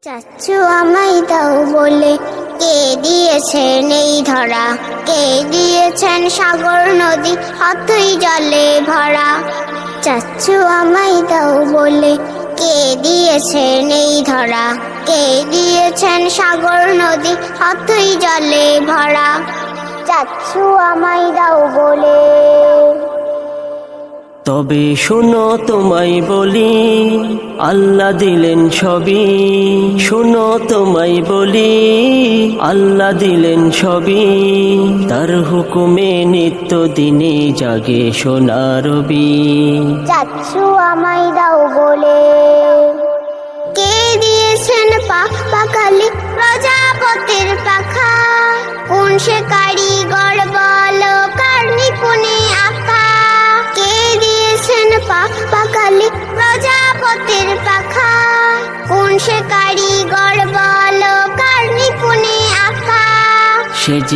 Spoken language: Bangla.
চাচ্ছু আমায় দাও বলে কে দিয়েছেন এই ধরা, কে দিয়েছেন সাগর নদী অথই জলে ভরা। চাচ্ছু আমায় দাও বলে কে দিয়েছেন এই ধরা, কে দিয়েছেন সাগর নদী অথই জলে ভরা। চাচ্ছু আমায় দাও বলে। তবে শোনো তোমায় বলি, আল্লাহ দিলেন সবই। শোনো তোমায় বলি, আল্লাহ দিলেন সবই। তার হুকুমে নিত্য দিনে জাগে সোনা রবি। চাচ্ছু আমায় দাও বলে। কে দিয়েছেন পাখ পাখালি প্রজাপতির পাখা, কোন সে কারিগর বলো কার নিপুণে আঁকা। কে দিয়েছেন পাখ পাখালি প্রজাপতির পাখা, কোন সে কারিগর বলো কার নিপুণে আঁকা। সে যে